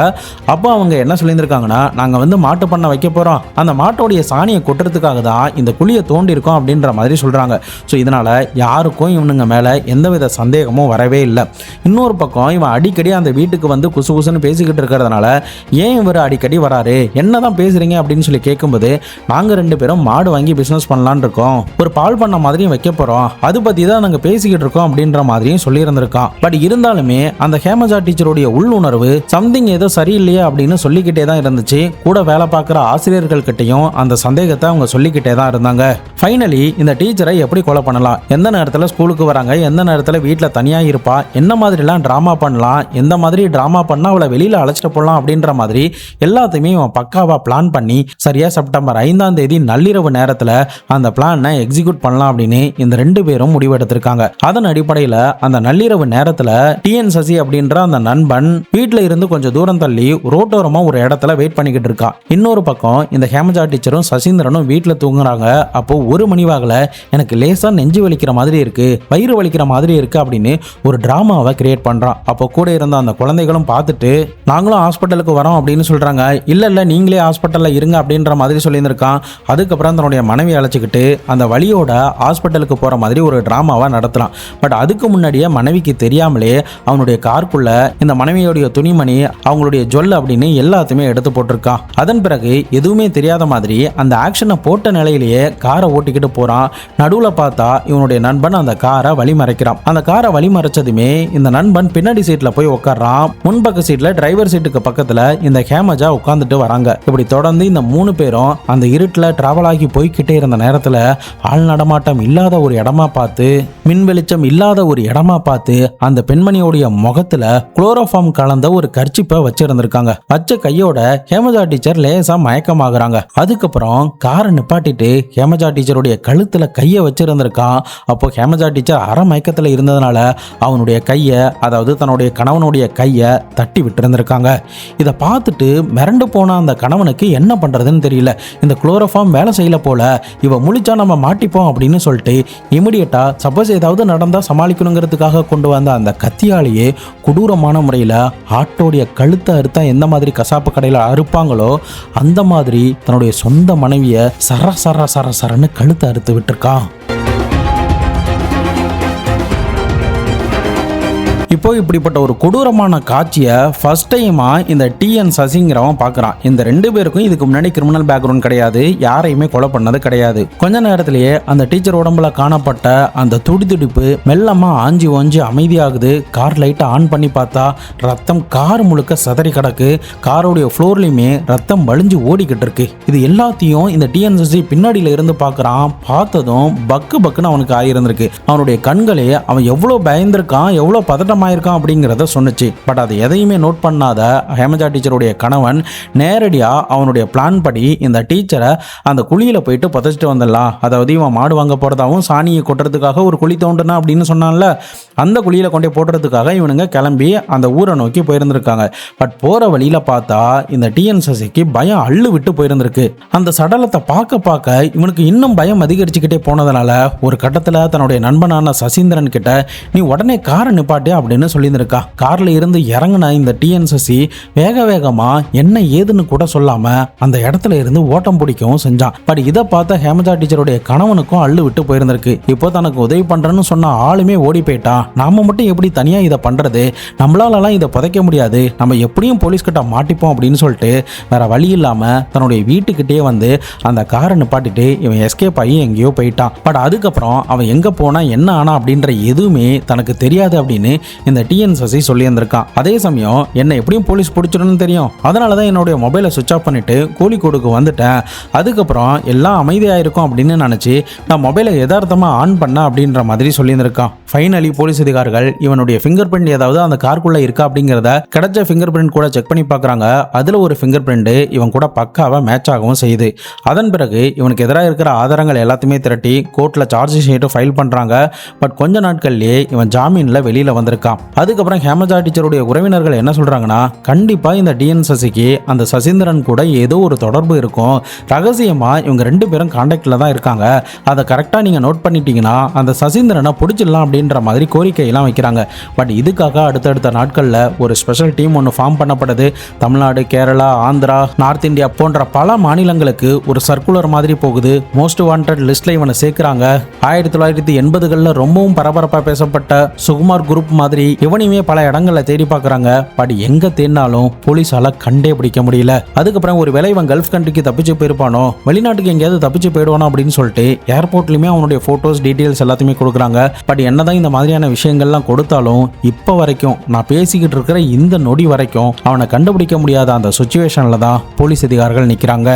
அப்போ அவங்க என்ன சொல்லியிருந்திருக்காங்கன்னா நாங்கள் வந்து மாட்டு பண்ண வைக்க போகிறோம், அந்த மாட்டோடைய சாணியை கொட்டுறதுக்காக தான் இந்த குழியை தோண்டியிருக்கோம் அப்படின்ற மாதிரி சொல்கிறாங்க. ஸோ இதனால் யாருக்கும் இவனுங்க மேலே எந்தவித சந்தேகமும் வரவே இல்லை. இன்னொரு பக்கம் இவன் அடிக்கடி அந்த வீட்டுக்கு வந்து குசு குசுன்னு பேசிக்கிட்டு இருக்கிறதுனால ஏன் இவர் அடிக்கடி வராரு, என்ன தான் பேசுகிறீங்க அப்படின்னு சொல்லி கேட்கும்போது நாங்கள் 2 பேரும் மாடு வாங்கி பிஸ்னஸ் பண்ணலான்னு இருக்கோம், ஒரு பால் பண்ண மாதிரியும் வைக்க போகிறோம், அது பற்றி தான் நாங்கள் பேசிக்கிட்டு இருக்கோம் அப்படின்ற மாதிரியும் சொல்லியிருந்திருக்கான். பட் இருந்தாலுமே அந்த ஹேமஜா டீச்சருடைய உள்ளுணர்வு சம்திங் ஏதோ சரியில்லையே அப்படின்னு சொல்லிக்கிட்டே தான் இருந்துச்சு. கூட வேலை பார்க்குற ஆசிரியர்கள் கிட்டையும் அந்த சந்தேகத்தை அவங்க சொல்லிக்கிட்டே தான் இருந்தாங்க. ஃபைனலி இந்த டீச்சரை எப்படி கொலை பண்ணலாம், எந்த நேரத்தில் ஸ்கூலுக்கு வராங்க, எந்த நேரத்தில் வீட்டில் தனியாக இருப்பா, என்ன மாதிரிலாம் ட்ராமா பண்ணலாம், எந்த மாதிரி ட்ராமா பண்ணால் அவளை வெளியில் அழைச்சிட்டு போகலாம் அப்படின்ற மாதிரி எல்லாத்தையுமே இவன் பக்காவாக பிளான் பண்ணி சரியா செப்டம்பர் 5ஆம் தேதி நள்ளிரவு நேரத்தில் அந்த பிளானை எக்ஸிக்யூட் பண்ணலாம் அப்படின்னு இந்த 2 பேரும் முடிவெடுத்திருக்காங்க. அதன் அடிப்படையில் அந்த நள்ளிரவு நேரத்துல டிஎன் சசி அப்படின்ற அந்த நண்பன் வீட்டுல இருந்து கொஞ்சம் தூரம் தள்ளி ரோட்டோரமா ஒரு இடத்துல வெயிட் பண்ணிக்கிட்டு இருக்கான். இன்னொரு பக்கம் இந்த ஹேமஜா டீச்சரும் சசீந்திரனும் வீட்டுல தூங்குறாங்க. அப்போ 1 மணி வாகல எனக்கு லேசா நெஞ்சு வலிக்கிற மாதிரி இருக்கு, வயிறு வலிக்கிற மாதிரி இருக்கு அப்படின்னு ஒரு டிராமாவை கிரியேட் பண்றான். அப்போ கூட இருந்த அந்த குழந்தைகளும் பார்த்துட்டு நாங்களும் ஹாஸ்பிட்டலுக்கு வரோம் அப்படின்னு சொல்றாங்க. இல்ல நீங்களே ஹாஸ்பிட்டல்ல இருங்க அப்படின்ற மாதிரி சொல்லியிருந்திருக்கான். அதுக்கப்புறம் தன்னுடைய மனைவி அழைச்சிக்கிட்டு அந்த வழியோட ஹாஸ்பிட்டலுக்கு போற மாதிரி ஒரு டிராமாவா நடத்தலாம். பட் அதுக்கு முன்னாடியே மனைவிக்கு தெரியாமலே அவனுடைய காருக்குள்ள இந்த மனைவியோடைய துணிமணி, அவங்களுடைய ஜுவல் அப்படின்னு எல்லாத்தையுமே எடுத்து போட்டிருக்கான். அதன் பிறகு எதுவுமே தெரியாத மாதிரி அந்த ஆக்ஷனை போட்ட நிலையிலேயே காரை ஓட்டிக்கிட்டு போறான். நடுவுல பார்த்தா இவனுடைய நண்பன் அந்த காரை வழிமறைக்கிறான். அந்த காரை வழிமறைச்சதுமே இந்த நண்பன் பின்னாடி சீட்ல போய் உட்கார்றான். முன்பக்க சீட்ல டிரைவர் சீட்டுக்கு பக்கத்துல இந்த ஹேமஜா உட்கார்ந்துட்டு வராங்க. இப்படி தொடர்ந்து இந்த 3 பேரும் அந்த இருட்டுல டிராவல் ஆகி போய்கிட்டே இருந்த நேரத்துல ஆள் நடமாட்டம் இல்லாத ஒரு இடமா பார்த்து, மின் வெளிச்சம் இல்லாத ஒரு இடமா பார்த்து அந்த பெண்மணியோடைய முகத்துல குளோரோஃபார்ம் கலந்த ஒரு கர்ச்சிப்பை வச்சிருந்திருக்காங்க. வச்ச கையோட ஹேமஜா டீச்சர் லேசா மயக்கமாகறாங்க. அதுக்கப்புறம் காரை நிப்பாட்டிட்டு ஹேமஜா டீச்சருடைய கழுத்துல கையை வச்சிருந்திருக்கான். அப்போ ஹேமஜா டீச்சர் அரை மயக்கத்துல இருந்ததுனால அவனுடைய கையை, அதாவது தன்னுடைய கணவனுடைய கையை தட்டி விட்டுருந்திருக்காங்க. இதை பார்த்துட்டு மிரண்டு போன அந்த கணவனுக்கு என்ன பண்றதுன்னு தெரியல. இந்த குளோரோஃபார்ம் வேலை செய்யல போல, இவ முழிச்சா நம்ம மாட்டிப்போம் அப்படின்னு சொல்லிட்டு இமிடியேட்டா சப்போஸ் ஏதாவது நடந்தா சமாளிக்கணுங்கிறதுக்காக கொண்டு வந்த அந்த கத்தியாலேயே கொடூரமான முறையில் ஆட்டோடைய கழுத்தை அறுத்தா எந்த மாதிரி கசாப்பு கடையில் அறுப்பாங்களோ அந்த மாதிரி தன்னுடைய சொந்த மனைவியை சரன்னு கழுத்தை அறுத்து விட்டுருக்கான். இப்போ இப்படிப்பட்ட ஒரு கொடூரமான காட்சியை ஃபர்ஸ்ட் டைமா இந்த டிஎன் சசிங்கிறவன் பார்க்குறான். இந்த 2 பேருக்கும் இதுக்கு முன்னாடி கிரிமினல் பேக்ரவுண்ட் கிடையாது, யாரையுமே கொலை பண்ணது கிடையாது. கொஞ்ச நேரத்திலேயே அந்த டீச்சர் உடம்புல காணப்பட்ட அந்த துடிதுடிப்பு மெல்லமா ஆஞ்சி ஓஞ்சி அமைதியாகுது. கார் லைட்டை ஆன் பண்ணி பார்த்தா ரத்தம் கார் முழுக்க சதறி கிடக்கு. காரோடைய ஃப்ளோர்லையுமே ரத்தம் வழிஞ்சு ஓடிக்கிட்டு இருக்கு. இது எல்லாத்தையும் இந்த டிஎன் சசி பின்னாடியில இருந்து பார்க்குறான். பார்த்ததும் பக்குன்னு அவனுக்கு ஆகியிருந்திருக்கு. அவனுடைய கண்களே அவன் எவ்வளோ பயந்திருக்கான், எவ்வளோ பதட்டம் இருக்கான் அப்படிங்கிறத சொன்னுச்சு. பட் அது எதையுமே நோட் பண்ணாத ஹேமஜா டீச்சருடைய கணவன் நேரடியா அவனுடைய பிளான் படி இந்த டீச்சரை அந்த குழியில போயிட்டு புதைச்சிட்டு வந்துடலாம், அதாவது இவன் மாடு வாங்க போறதாவும் சாணியை கொட்டுறதுக்காக ஒரு குழி தோண்டுனா அப்படின்னு சொன்னான்ல, அந்த குழியில கொண்டே போடுறதுக்காக இவனுங்க கிளம்பி அந்த ஊரை நோக்கி போயிருந்திருக்காங்க. பட் போற வழியில பார்த்தா இந்த டிஎன் சசிக்கு பயம் அள்ளு விட்டு போயிருந்திருக்கு. அந்த சடலத்தை பார்க்க இவனுக்கு இன்னும் பயம் அதிகரிச்சுக்கிட்டே போனதுனால ஒரு கட்டத்தில் தன்னுடைய நண்பனான சசீந்திரன் கிட்ட நீ உடனே காரை நிப்பாட்டி அப்படின்னு சொல்லியிருந்திருக்கா. கார்ல இருந்து இறங்கின இந்த டிஎன் சசி வேகமா என்ன ஏதுன்னு கூட சொல்லாம அந்த இடத்துல இருந்து ஓட்டம் பிடிக்கவும் செஞ்சான். பட் இதை பார்த்த ஹேமஜா டீச்சருடைய கணவனுக்கும் அள்ளு விட்டு போயிருந்திருக்கு. இப்போ தனக்கு உதவி பண்றேன்னு சொன்ன ஆளுமே ஓடி போயிட்டான். நாம மட்டும் எப்படி தனியா இதை பண்றது, நம்மளாலலாம் இதை புதைக்க முடியாது, நம்ம எப்படியும் போலீஸ் கிட்ட மாட்டிப்போம் அப்படின்னு சொல்லிட்டு வேற வழி இல்லாம தன்னுடைய வீட்டுக்கிட்டே வந்து அந்த காரை நிப்பாட்டிட்டு இவன் எஸ்கேப் ஆகி எங்கேயோ போயிட்டான். பட் அதுக்கப்புறம் அவன் எங்க போனா என்ன ஆனா அப்படின்ற எதுவுமே தனக்கு தெரியாது அப்படின்னு இந்த டிஎன் சசி சொல்லியிருந்திருக்கான். அதே சமயம் என்ன எப்படியும் போலீஸ் பிடிச்சிடணும்னு தெரியும், அதனால தான் என்னுடைய மொபைலை சுவிட்ச் ஆஃப் பண்ணிட்டு கோழிக்கோடுக்கு வந்துட்டேன். அதுக்கப்புறம் எல்லாம் அமைதியாக இருக்கும் அப்படின்னு நினச்சி நான் மொபைலை யதார்த்தமாக ஆன் பண்ண அப்படின்ற மாதிரி சொல்லியிருந்திருக்கான். ஃபைனலி போலீஸ் அதிகாரிகள் இவனுடைய ஃபிங்கர் பிரிண்ட் ஏதாவது அந்த காருக்குள்ளே இருக்கா அப்படிங்கிறத கிடைச்ச ஃபிங்கர் பிரிண்ட் கூட செக் பண்ணி பார்க்குறாங்க. அதில் ஒரு ஃபிங்கர் பிரிண்ட் இவன் கூட பக்காவாக மேட்ச் ஆகவும் செய்யுது. அதன் பிறகு இவனுக்கு எதிராக இருக்கிற ஆதாரங்கள் எல்லாத்தையுமே திரட்டி கோர்ட்டில் சார்ஜ் ஷீட்டு ஃபைல் பண்ணுறாங்க. பட் கொஞ்ச நாட்கள்லேயே இவன் ஜாமீனில் வெளியில் வந்திருக்கான். அதுக்கப்புறம் ஹேமஜா டீச்சருடைய உறவினர்கள் என்ன சொல்கிறாங்கன்னா, கண்டிப்பாக இந்த டிஎன் சசிக்கு அந்த சசீந்திரன் கூட ஏதோ ஒரு தொடர்பு இருக்கும், ரகசியமாக இவங்க 2 பேரும் கான்டாக்டில் தான் இருக்காங்க, அதை கரெக்டாக நீங்கள் நோட் பண்ணிட்டீங்கன்னா அந்த சசீந்திரனை பிடிச்சிடலாம் அப்படின்ற மாதிரி கோரிக்கையெல்லாம் வைக்கிறாங்க. பட் இதுக்காக அடுத்தடுத்த நாட்களில் ஒரு ஸ்பெஷல் டீம் ஒன்று ஃபார்ம் பண்ணப்படுது. தமிழ்நாடு, கேரளா, ஆந்திரா, நார்த் இந்தியா போன்ற பல மாநிலங்களுக்கு ஒரு சர்க்குலர் மாதிரி போகுது. மோஸ்ட் வாண்டட் லிஸ்ட்ல இவனை சேர்க்கிறாங்க. 1980களில் ரொம்பவும் பரபரப்பாக பேசப்பட்ட சுகுமார் குரூப் மாதிரி இவனையுமே பல இடங்களில் தேடி பார்க்குறாங்க. பட் எங்கே தேடினாலும் போலீஸால் கண்டே பிடிக்க முடியல. அதுக்கப்புறம் ஒரு வேளை இவன் கல்ஃப் கண்ட்ரிக்கு தப்பிச்சு போயிருப்பானோ, வெளிநாட்டுக்கு எங்கேயாவது தப்பிச்சு போயிடுவானோ அப்படின்னு சொல்லிட்டு ஏர்போர்ட்லையுமே அவனுடைய ஃபோட்டோஸ் டீட்டெயில்ஸ் எல்லாத்தையுமே கொடுக்குறாங்க. பட் என்னதான் இந்த மாதிரியான விஷயங்கள்லாம் கொடுத்தாலும் இப்போ வரைக்கும் நான் பேசிக்கிட்டு இருக்கிற இந்த நொடி வரைக்கும் அவனை கண்டுபிடிக்க முடியாத அந்த சுச்சுவேஷனில் தான் போலீஸ் அதிகாரிகள் நிற்கிறாங்க.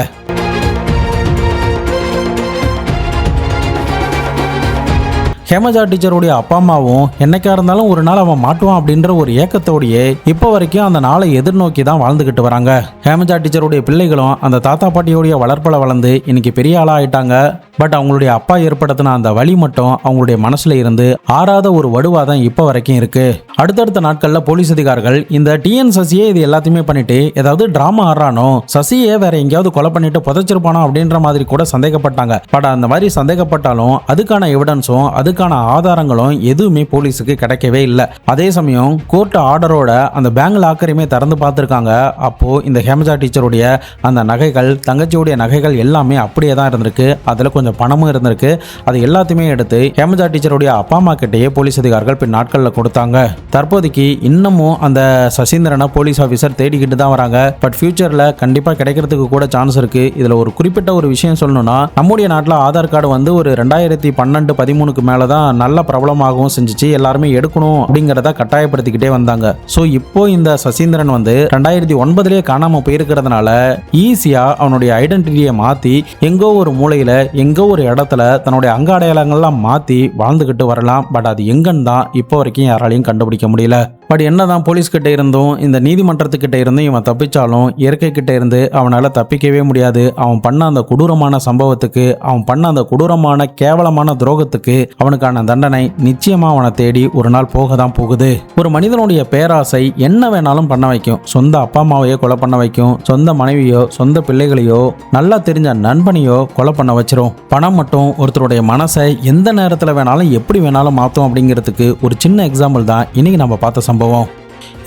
ஹேமஜா டீச்சருடைய அப்பா அம்மாவும் என்னைக்கா இருந்தாலும் ஒரு நாள் அவன் மாட்டுவான் அப்படின்ற ஒரு ஏக்கத்தோடையே இப்போ வரைக்கும் அந்த நாளை எதிர்நோக்கி தான் வாழ்ந்துகிட்டு வராங்க. ஹேமஜா டீச்சருடைய பிள்ளைகளும் அந்த தாத்தா பாட்டியோடைய வளர்ப்பில் வளர்ந்து இன்னைக்கு பெரிய ஆளா ஆயிட்டாங்க. பட் அவங்களுடைய அப்பா ஏற்படுத்தின அந்த வலி மட்டும் அவங்களுடைய மனசுல இருந்து ஆறாத ஒரு வடுவாதான் இப்போ வரைக்கும் இருக்கு. அடுத்தடுத்த நாட்கள்ல போலீஸ் அதிகாரிகள் இந்த டிஎன் சசியே இது எல்லாத்தையுமே பண்ணிட்டு ஏதாவது டிராமா ஆடுறானோ, சசியே வேற எங்கேயாவது கொலை பண்ணிட்டு புதைச்சிருப்பானோ அப்படின்ற மாதிரி கூட சந்தேகப்பட்டாங்க. பட் அந்த மாதிரி சந்தேகப்பட்டாலும் அதுக்கான எவிடன்ஸும் அதுக்கான ஆதாரங்களும் எதுவுமே போலீஸுக்கு கிடைக்கவே இல்லை. அதே சமயம் கோர்ட் ஆர்டரோட அந்த பேங்க் லாக்கரையுமே திறந்து பார்த்துருக்காங்க. அப்போ இந்த ஹேமஜா டீச்சருடைய அந்த நகைகள், தங்கச்சியுடைய நகைகள் எல்லாமே அப்படியே தான் இருந்திருக்கு. அதுல கொஞ்சம் பணமும் இருந்திருக்கு. அது எல்லாத்தையுமே எடுத்து ஹேமஜா டீச்சருடைய அப்பா அம்மா கிட்டேயே போலீஸ் அதிகாரிகள் பின் நாட்கள்ல கொடுத்தாங்க. தற்போதைக்கு இன்னமும் அந்த சசீந்திரனை போலீஸ் ஆஃபீஸர் தேடிக்கிட்டு தான் வராங்க. பட் ஃபியூச்சர்ல கண்டிப்பா கிடைக்கிறதுக்கு கூட சான்ஸ் இருக்கு. இதுல ஒரு குறிப்பிட்ட ஒரு விஷயம் சொல்லணும்னா, நம்முடைய நாட்டில் ஆதார் கார்டு வந்து ஒரு 2012-13க்கு மேல தான் நல்ல பிரபலமாகவும் செஞ்சுச்சு. எல்லாருமே எடுக்கணும் அப்படிங்கிறத கட்டாயப்படுத்திக்கிட்டே வந்தாங்க. ஸோ இப்போ இந்த சசீந்திரன் வந்து 2009 காணாம போயிருக்கிறதுனால ஈஸியா அவனுடைய ஐடென்டிட்டியை மாத்தி எங்கோ ஒரு மூலையில எங்கோ ஒரு இடத்துல தன்னுடைய அங்க அடையாளங்கள்லாம் மாத்தி வாழ்ந்துகிட்டு வரலாம். பட் அது எங்கன்னு தான் இப்போ வரைக்கும் யாராலையும் கண்டுபிடிக்க முடியல. பட் என்னதான் போலீஸ் கிட்ட இருந்தும் இந்த நீதிமன்றத்துக்கிட்ட இருந்தும் இவன் தப்பிச்சாலும் இயற்கை கிட்ட இருந்து அவனால தப்பிக்கவே முடியாது. அவன் பண்ண அந்த கொடூரமான சம்பவத்துக்கு, அவன் பண்ண அந்த கொடூரமான கேவலமான துரோகத்துக்கு அவனுக்கான தண்டனை நிச்சயமா அவனை தேடி ஒரு நாள் போக தான் போகுது. ஒரு மனிதனுடைய பேராசை என்ன வேணாலும் பண்ண வைக்கும். சொந்த அப்பா அம்மாவையோ கொலை பண்ண வைக்கும். சொந்த மனைவியோ சொந்த பிள்ளைகளையோ நல்லா தெரிஞ்ச நண்பனையோ கொலை பண்ண வச்சிரும். பணம் மட்டும் ஒருத்தருடைய மனசை எந்த நேரத்தில் வேணாலும் எப்படி வேணாலும் மாற்றும் அப்படிங்கிறதுக்கு ஒரு சின்ன எக்ஸாம்பிள் தான் இன்னைக்கு நம்ம பார்த்த சம்பவம்.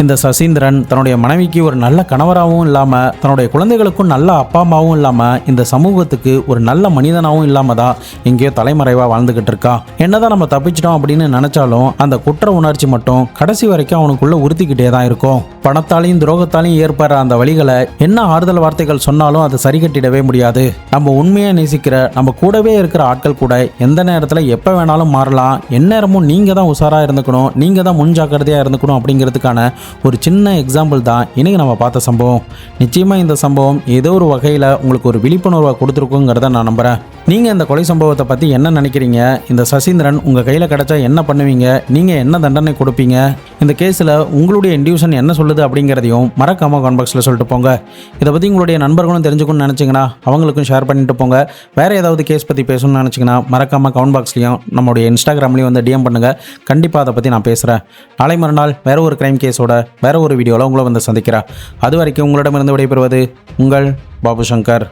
இந்த சசீந்திரன் தன்னுடைய மனைவிக்கு ஒரு நல்ல கணவராகவும் இல்லாம, தன்னுடைய குழந்தைகளுக்கும் நல்ல அப்பா அம்மாவும் இல்லாம, இந்த சமூகத்துக்கு ஒரு நல்ல மனிதனாகவும் இல்லாம தான் எங்கேயோ தலைமறைவா வாழ்ந்துகிட்டு இருக்கான். என்னதான் நம்ம தப்பிச்சிட்டோம் அப்படின்னு நினைச்சாலும் அந்த குற்ற உணர்ச்சி மட்டும் கடைசி வரைக்கும் அவனுக்குள்ள உறுத்திக்கிட்டே தான் இருக்கும். பணத்தாலையும் துரோகத்தாலையும் ஏற்படுற அந்த வழிகளை என்ன ஆறுதல் வார்த்தைகள் சொன்னாலும் அதை சரி கட்டிடவே முடியாது. நம்ம உண்மையை நேசிக்கிற நம்ம கூடவே இருக்கிற ஆட்கள் கூட எந்த நேரத்தில் எப்போ வேணாலும் மாறலாம். எந்நேரமும் நீங்க தான் உஷாரா இருந்துக்கணும், நீங்க தான் முன்ஜாக்கிரதையா இருந்துக்கணும் அப்படிங்கிறதுக்கான ஒரு சின்ன எக்ஸாம்பிள் தான் இன்னைக்கு நம்ம பார்த்த சம்பவம். நிச்சயமா இந்த சம்பவம் ஏதோ ஒரு வகையில் உங்களுக்கு ஒரு விழிப்புணர்வை கொடுத்துருக்குங்கிறத நான் நம்புறேன். நீங்கள் இந்த கொலை சம்பவத்தை பற்றி என்ன நினைக்கிறீங்க? இந்த சசீந்திரன் உங்கள் கையில் கிடைச்சா என்ன பண்ணுவீங்க? நீங்கள் என்ன தண்டனை கொடுப்பீங்க? இந்த கேஸில் உங்களுடைய இன்டியூஷன் என்ன சொல்லுது அப்படிங்கிறதையும் மறக்காமல் கமெண்ட் பாக்ஸில் சொல்லிட்டு போங்க. இதை பற்றி உங்களுடைய நண்பர்களும் தெரிஞ்சுக்கணும்னு நினச்சிங்கன்னா அவங்களுக்கும் ஷேர் பண்ணிட்டு போங்க. வேறு ஏதாவது கேஸ் பற்றி பேசணும்னு நினச்சிங்கன்னா மறக்காமல் கமெண்ட் பாக்ஸ்லையும் நம்மளுடைய இன்ஸ்டாகிராம்லையும் வந்து டிஎம் பண்ணுங்கள். கண்டிப்பாக அதை பற்றி நான் பேசுகிறேன். நாளை மறுநாள் வேறு ஒரு கிரைம் கேஸோட வேறு ஒரு வீடியோவில் உங்களை வந்து சந்திக்கிறேன். அது வரைக்கும் உங்களிடமிருந்து விடைபெறுவது உங்கள் பாபு சங்கர்.